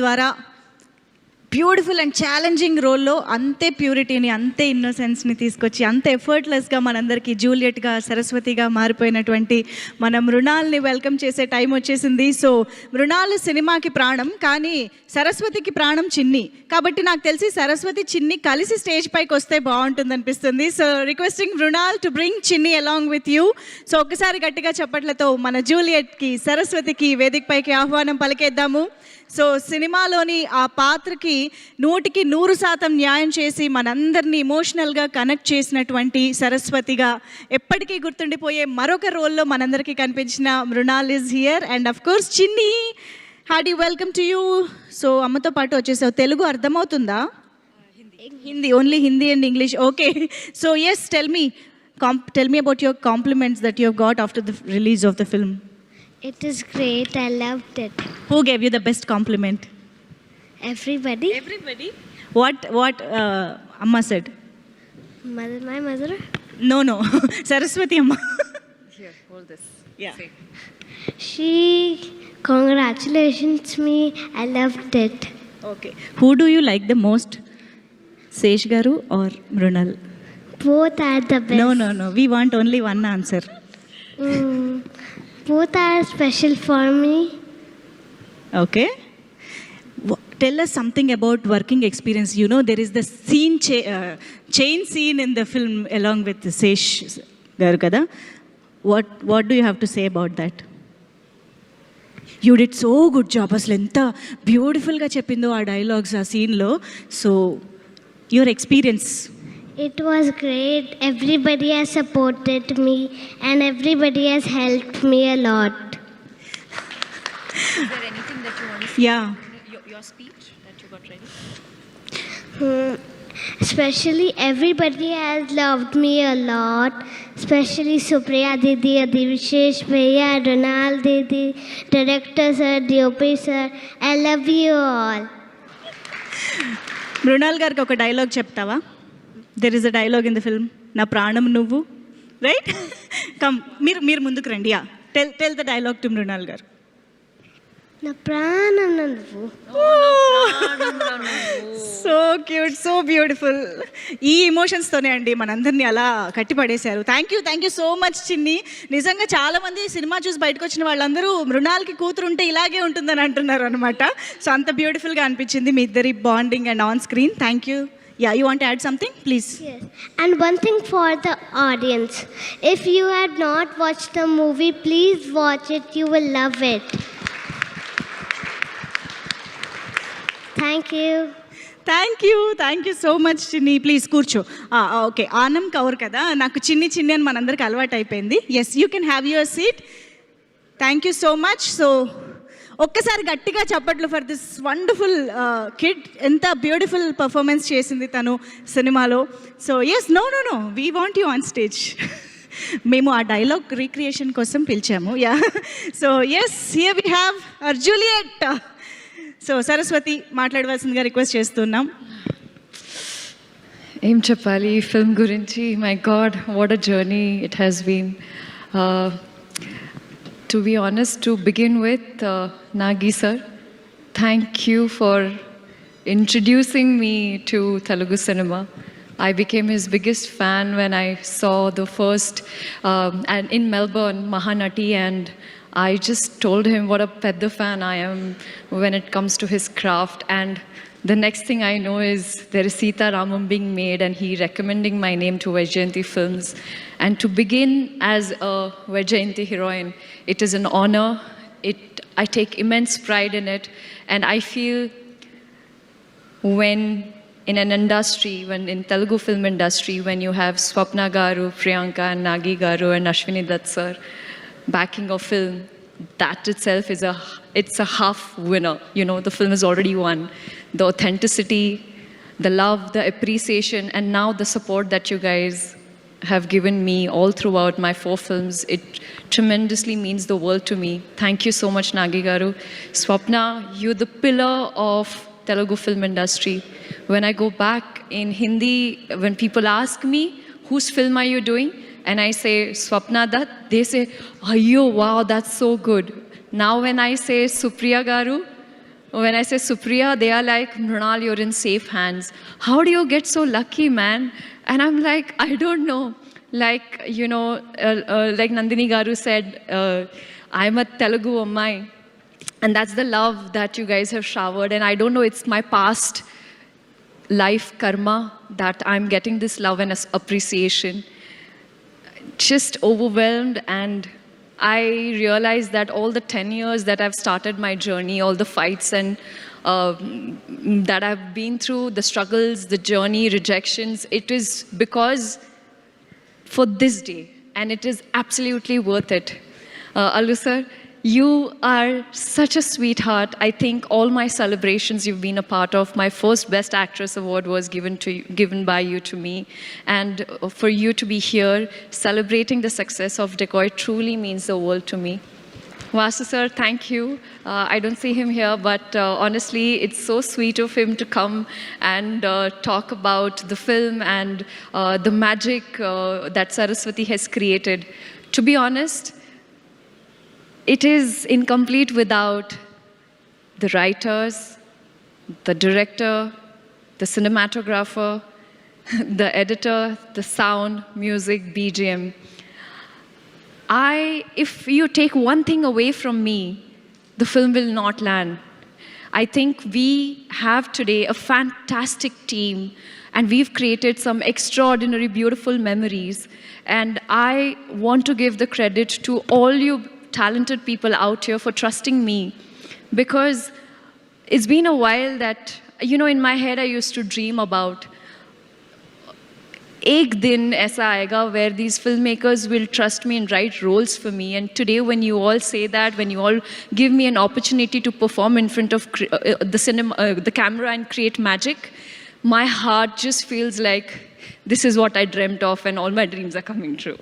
ద్వారా beautiful and challenging రోల్లో అంతే ప్యూరిటీని, అంతే ఇన్నోసెన్స్ని తీసుకొచ్చి అంత ఎఫర్ట్లెస్గా మనందరికీ జూలియట్గా, సరస్వతిగా మారిపోయినటువంటి మన మృణాల్ని వెల్కమ్ చేసే టైం వచ్చేసింది. సో మృణాల్ సినిమాకి ప్రాణం, కానీ సరస్వతికి ప్రాణం చిన్ని. కాబట్టి నాకు తెలిసి సరస్వతి, చిన్ని కలిసి స్టేజ్ పైకి వస్తే బాగుంటుంది అనిపిస్తుంది. So requesting Mrunal to bring Chinni along with you. So ఒక్కసారి గట్టిగా చప్పట్లతో మన జూలియట్కి, సరస్వతికి వేదిక పైకి ఆహ్వానం పలికేద్దాము. సో సినిమాలోని ఆ పాత్రకి 100% న్యాయం చేసి మనందరినీ ఇమోషనల్గా కనెక్ట్ చేసినటువంటి సరస్వతిగా ఎప్పటికీ గుర్తుండిపోయే మరొక రోల్లో మనందరికీ కనిపించిన Mrunal is here. And of course Chinni, hearty welcome to you. So అమ్మతో పాటు వచ్చేసావు. తెలుగు అర్థమవుతుందా? Hindi, only Hindi and English. Okay. So yes, tell me about your compliments that you have got after the release of the film. It is great. I loved it. Who gave you the best compliment? Everybody. Everybody. What Amma said? My mother. No. Saraswati Amma. Here, hold this. Yeah. See. She congratulations me. I loved it. Okay. Who do you like the most? Sesh Garu or Mrunal? Both are the best. No. We want only one answer. Both are special for me. Okay. Tell us something about working experience. You know, there is the scene chain scene in the film along with Sesh Garu kada. What do you have to say about that? You did so good job. Aslu enta beautiful ga cheppindo aa dialogues aa scene lo. So your experience. It was great. Everybody has supported me and everybody has helped me a lot. Is there anything that you want to say? Yeah. Your speech that you got ready? Especially everybody has loved me a lot. Especially Supriya Didi, Adivishesh Bhaiya, Ronald Didi, Director Sir, DOP Sir. I love you all. Mrunal గారికి ఒక dialogue చెప్తావా? There is a dialogue in the film, నా ప్రాణం నువ్వు, right? Come, మీరు ముందుకు రండి. Yeah, tell the dialogue to Mrunal garu. నా ప్రాణం నువ్వు. So cute, so beautiful. ఈ ఇమోషన్స్తోనే అండి మనందరినీ అలా కట్టిపడేశారు. Thank you so much Chinni. నిజంగా చాలామంది సినిమా చూసి బయటకు వచ్చిన వాళ్ళందరూ మృణాల్కి కూతురు ఉంటే ఇలాగే ఉంటుందని అంటున్నారు అనమాట. సో అంత బ్యూటిఫుల్గా అనిపించింది మీ ఇద్దరి bonding and on screen. Thank you. Yeah, you want to add something? Please. Yes. And one thing for the audience. If you had not watched the movie, please watch it. You will love it. Thank you so much Chinni. Please కూర్చో. Okay, ఆనం కవర్ కదా, నాకు చిన్ని అని మనందరికి అలవాటు అయిపోయింది. Yes, you can have your seat. Thank you so much. So ఒక్కసారి గట్టిగా చప్పట్లు ఫర్ దిస్ వండర్ఫుల్ కిడ్. ఎంత బ్యూటిఫుల్ పర్ఫార్మెన్స్ చేసింది తను సినిమాలో. So yes, no we want you on stage. మేము ఆ డైలాగ్ రీక్రియేషన్ కోసం పిలిచాము. Yeah. So yes, here we have our Juliet. So Saraswati మాట్లాడవలసిందిగా రిక్వెస్ట్ చేస్తున్నాం. ఏం చెప్పాలి ఈ ఫిల్మ్ గురించి? My God, what a journey it has been. To be honest, to begin with, Nagi sir, thank you for introducing me to Telugu cinema. I became his biggest fan when I saw the first, and in Melbourne, Mahanati, and I just told him what a pedda fan I am when it comes to his craft. And the next thing I know is there is Sita Ramam being made and he recommending my name to Vaijayanti Films. And to begin as a Vaijayanti heroine, it is an honor. I take immense pride in it. And I feel when in an industry, when in Telugu film industry, when you have Swapna Garu, Priyanka and Nagi Garu and Ashwini Dutt sir backing a film, that itself is it's a half winner. You know, the film is already won. The authenticity, the love, the appreciation, and now the support that you guys have given me all throughout my 4 films, it tremendously means the world to me. Thank you so much, Nagi Garu. Swapna, you're the pillar of Telugu film industry. When I go back in Hindi, when people ask me, whose film are you doing? And I say, Swapna Dutt, they say, Ayyo, wow, that's so good. Now when I say Supriya Garu, when I say Supriya, they are like, Mrunal, you're in safe hands. How do you get so lucky, man? And I'm like, I don't know. Like, you know, like Nandini Garu said, I'm a Telugu Ammai. And that's the love that you guys have showered. And I don't know, it's my past life karma that I'm getting this love and appreciation. Just overwhelmed, and I realized that all the 10 years that I've started my journey, all the fights and that I've been through, the struggles, the journey, rejections, it is because for this day, and it is absolutely worth it. Allu sir, you are such a sweetheart. I think all my celebrations you've been a part of. My first Best Actress award was given by you to me. And for you to be here celebrating the success of Decoy truly means the world to me. Vasu sir, thank you. I don't see him here, but honestly, it's so sweet of him to come and talk about the film and the magic that Saraswati has created. To be honest, it is incomplete without the writers, the director, the cinematographer, the editor, the sound, music, BGM. If you take one thing away from me, the film will not land. I think we have today a fantastic team, and we've created some extraordinary, beautiful memories. And I want to give the credit to all you talented people out here for trusting me, because it's been a while that, you know, in my head I used to dream about ek din aisa aayega where these filmmakers will trust me and write roles for me. And today when you all say that, when you all give me an opportunity to perform in front of the camera and create magic, my heart just feels like this is what I dreamt of and all my dreams are coming true.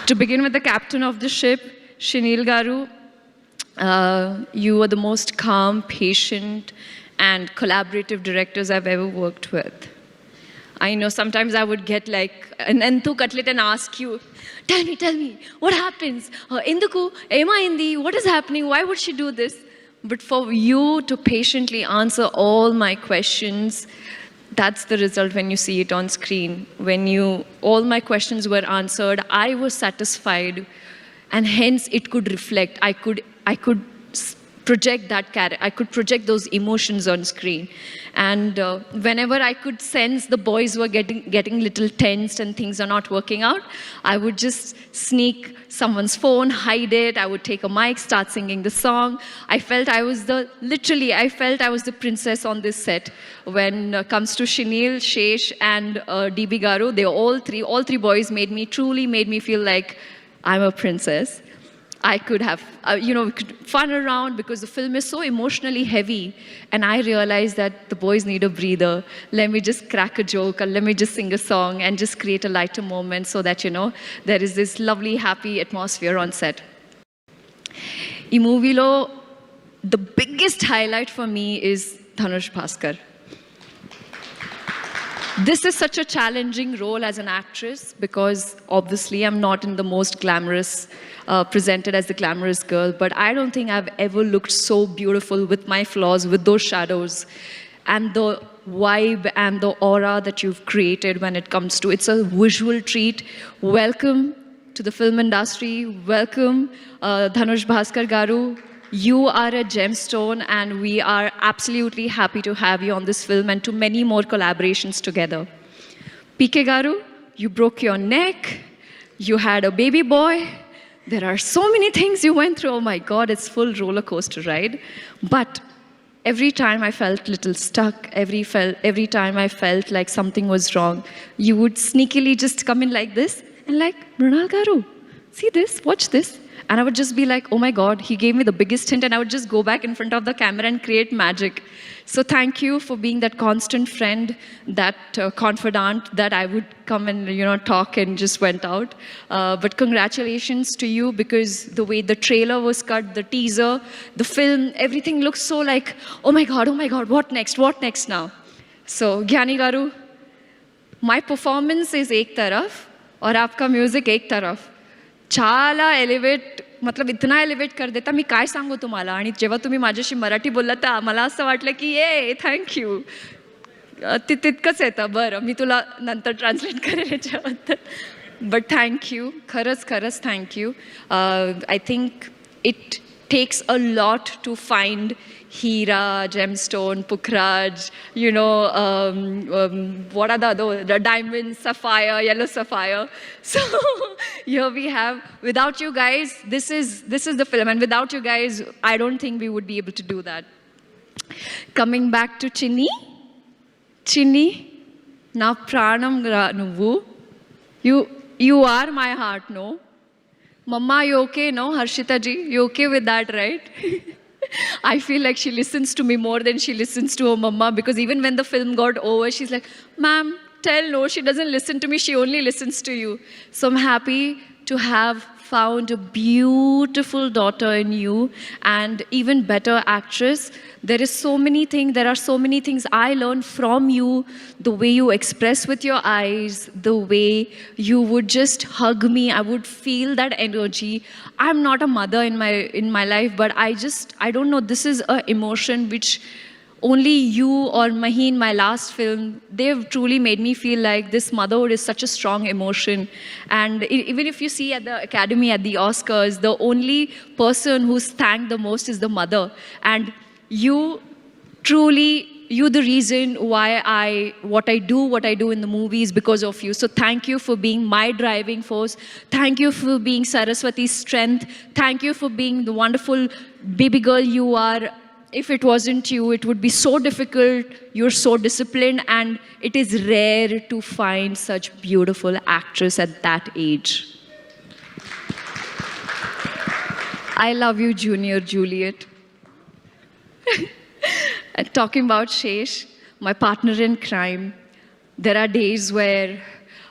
To begin with the captain of the ship, Shinil Garu, you are the most calm, patient, and collaborative directors I've ever worked with. I know sometimes I would get like an entu cutlet and ask you, tell me, what happens? Induku, ema indi, what is happening? Why would she do this? But for you to patiently answer all my questions, that's the result when you see it on screen. When all my questions were answered, I was satisfied, and hence it could reflect. I could project that character. I could project those emotions on screen. And whenever I could sense the boys were getting little tensed and things are not working out, I would just sneak someone's phone, hide it. I would take a mic, start singing the song. I felt I was the princess on this set. When it comes to Shinil, Shesh, and DB Garu, all three boys truly made me feel like I'm a princess. I could have, we could fun around because the film is so emotionally heavy. And I realized that the boys need a breather. Let me just crack a joke, or let me just sing a song and just create a lighter moment so that, there is this lovely, happy atmosphere on set. In movie lo, the biggest highlight for me is Dhanush Bhaskar. This is such a challenging role as an actress because obviously I'm not in the most glamorous, presented as the glamorous girl, but I don't think I've ever looked so beautiful with my flaws, with those shadows, and the vibe and the aura that you've created when it comes to, it's a visual treat. Welcome to the film industry. Welcome, Dhanush Bhaskar Garu. You are a gemstone, and we are absolutely happy to have you on this film and to many more collaborations together. PK Garu, you broke your neck, you had a baby boy. There are so many things you went through. Oh my God, it's full roller coaster ride. But every time I felt a little stuck, every time I felt like something was wrong, you would sneakily just come in like this and like, Mrunal Garu, see this, watch this. And I would just be like, oh my God, he gave me the biggest hint, and I would just go back in front of the camera and create magic. So thank you for being that constant friend, that confidant that I would come and, talk and just went out. But congratulations to you, because the way the trailer was cut, the teaser, the film, everything looks so like, oh my God, what next now? So Gyani Garu, my performance is ek taraf, aur aapka music ek taraf. చాలా elevate मतलब इतना elevate कर देता. मी काय सांगू तुम्हाला. आणि जेव्हा तुम्ही माझ्याशी मराठी बोललात तर मला असं वाटलं की ये थँक्यू. तितकंच येतं. बरं मी तुला नंतर ट्रान्सलेट करेन याच्याबद्दल. But thank you. खरंच thank you. I think it takes a lot to find Hira, gemstone, Pukhraj, you know, what are the other, the diamond, sapphire, yellow sapphire. So here we have, without you guys, this is the film, and without you guys, I don't think we would be able to do that. Coming back to Chinni, na pranam nuvu, you are my heart, no? Mama, you okay, no? Harshita ji, you okay with that, right? I feel like she listens to me more than she listens to her mama, because even when the film got over, she's like, ma'am, tell no, she doesn't listen to me, she only listens to you. So I'm happy to have found a beautiful daughter in you, and even better actress. There are so many things I learned from you, the way you express with your eyes, the way you would just hug me. I would feel that energy. I'm not a mother in my life, but I don't know, this is an emotion which only you or Maheen, my last film, they've truly made me feel like this motherhood is such a strong emotion. And even if you see at the Academy, at the Oscars, the only person who's thanked the most is the mother. And you the reason why what I do in the movies because of you. So thank you for being my driving force. Thank you for being Saraswati's strength. Thank you for being the wonderful baby girl you are. If it wasn't you, it would be so difficult. You're so disciplined, and it is rare to find such beautiful actress at that age. I love you, Junior Juliet. And talking about Shesh, my partner in crime, there are days where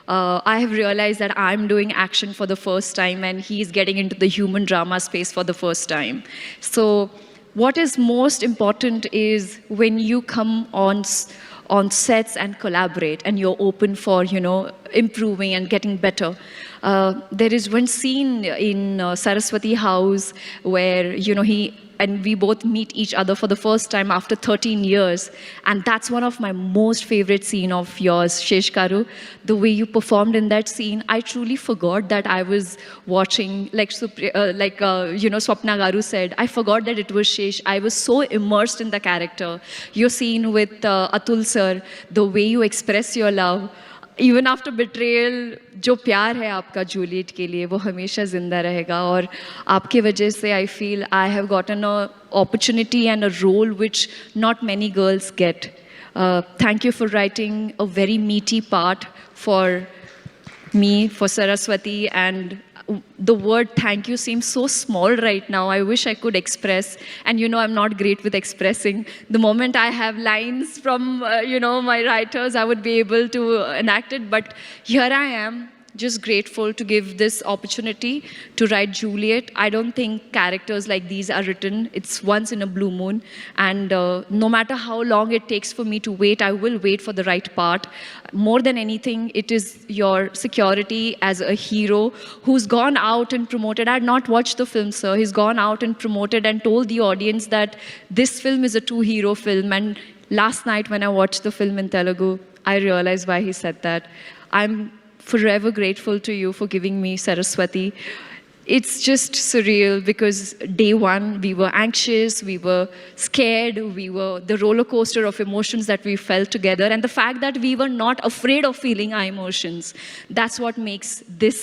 I have realized that I'm doing action for the first time and he's getting into the human drama space for the first time. So what is most important is when you come on sets and collaborate and you're open for, improving and getting better. There is one scene in Saraswati House where, we both meet each other for the first time after 13 years. And that's one of my most favorite scene of yours, Shesh Karu. The way you performed in that scene, I truly forgot that I was watching, Swapna Garu said, I forgot that it was Shesh. I was so immersed in the character. Your scene with Atul sir, the way you express your love, even after betrayal जो प्यार है आपका Juliet के लिए वो हमेशा ज़िंदा रहेगा. और आपके वजह से I feel I have gotten a opportunity and a role which not many girls get. Thank you for writing a very meaty part for me, for Saraswati, and the word thank you seems so small right now. I wish I could express, and I'm not great with expressing. The moment I have lines from my writers, I would be able to enact it, but here I am, just grateful to give this opportunity to write Juliet. I don't think characters like these are written. It's once in a blue moon, and no matter how long it takes for me to wait, I will wait for the right part. More than anything, it is your security as a hero who's gone out and promoted. I had not watched the film, sir. He's gone out and promoted and told the audience that this film is a two-hero film. And last night when I watched the film in Telugu, I realized why he said that. I'm forever grateful to you for giving me Saraswati. It's just surreal because day one we were anxious, we were scared, we were the roller coaster of emotions that we felt together, and the fact that we were not afraid of feeling our emotions, that's what makes this